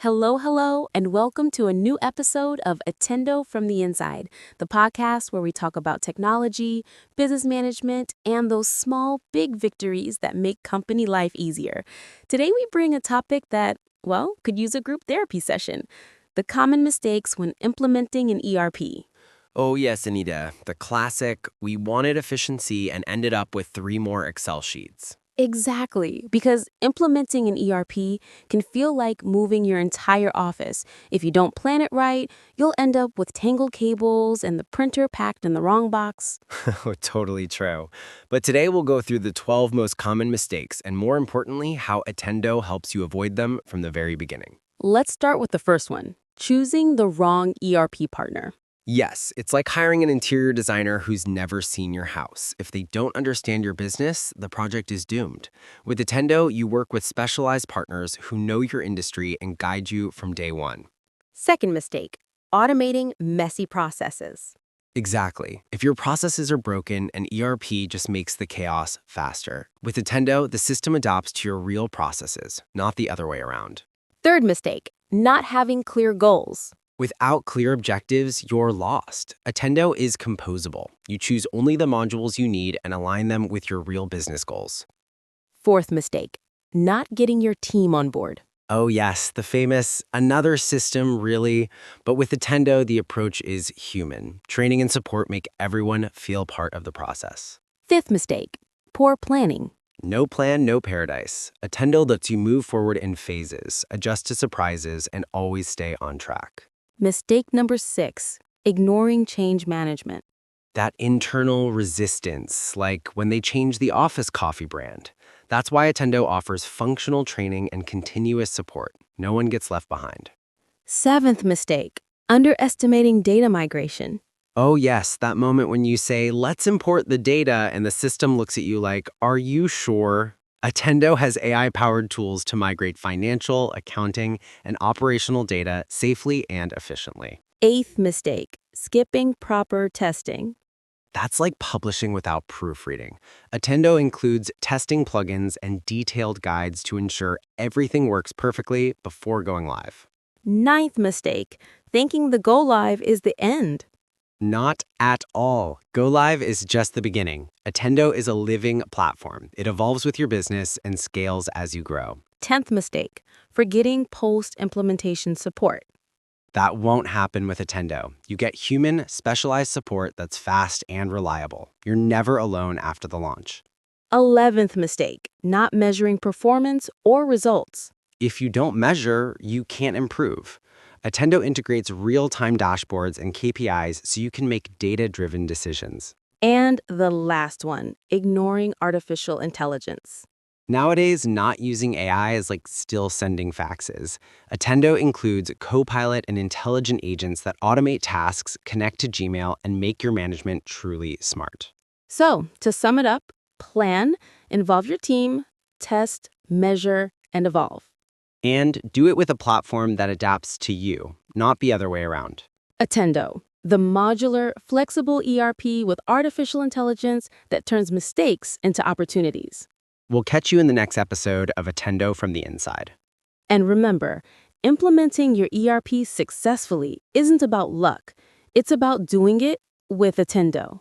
Hello, hello, and welcome to a new episode of Etendo from the Inside, the podcast where we talk about technology, business management, and those small, big victories that make company life easier. Today, we bring a topic that, well, could use a group therapy session: the common mistakes when implementing an ERP. Oh, yes, Anita. The classic, we wanted efficiency and ended up with 3 more Excel sheets. Exactly, because implementing an ERP can feel like moving your entire office. If you don't plan it right, you'll end up with tangled cables and the printer packed in the wrong box. Totally true. But today we'll go through the 12 most common mistakes and, more importantly, how Etendo helps you avoid them from the very beginning. Let's start with the first one: choosing the wrong ERP partner. Yes, it's like hiring an interior designer who's never seen your house. If they don't understand your business, the project is doomed. With Etendo, you work with specialized partners who know your industry and guide you from day one. Second mistake: automating messy processes. Exactly. If your processes are broken, an ERP just makes the chaos faster. With Etendo, the system adapts to your real processes, not the other way around. Third mistake: not having clear goals. Without clear objectives, you're lost. Etendo is composable. You choose only the modules you need and align them with your real business goals. Fourth mistake: not getting your team on board. Oh yes, the famous another system, really. But with Etendo, the approach is human. Training and support make everyone feel part of the process. Fifth mistake: poor planning. No plan, no paradise. Etendo lets you move forward in phases, adjust to surprises, and always stay on track. Mistake number 6: ignoring change management. That internal resistance, like when they change the office coffee brand. That's why Etendo offers functional training and continuous support. No one gets left behind. Seventh mistake: underestimating data migration. Oh yes, that moment when you say, let's import the data, and the system looks at you like, are you sure? Etendo has AI-powered tools to migrate financial, accounting, and operational data safely and efficiently. Eighth mistake: skipping proper testing. That's like publishing without proofreading. Etendo includes testing plugins and detailed guides to ensure everything works perfectly before going live. Ninth mistake: thinking the go live is the end. Not at all. Go Live is just the beginning. Etendo is a living platform. It evolves with your business and scales as you grow. 10th mistake: forgetting post-implementation support. That won't happen with Etendo. You get human, specialized support that's fast and reliable. You're never alone after the launch. 11th mistake: not measuring performance or results. If you don't measure, you can't improve. Etendo integrates real-time dashboards and KPIs so you can make data-driven decisions. And the last one: ignoring artificial intelligence. Nowadays, not using AI is like still sending faxes. Etendo includes Copilot and intelligent agents that automate tasks, connect to Gmail, and make your management truly smart. So, to sum it up: plan, involve your team, test, measure, and evolve. And do it with a platform that adapts to you, not the other way around. Etendo, the modular, flexible ERP with artificial intelligence that turns mistakes into opportunities. We'll catch you in the next episode of Etendo from the Inside. And remember, implementing your ERP successfully isn't about luck. It's about doing it with Etendo.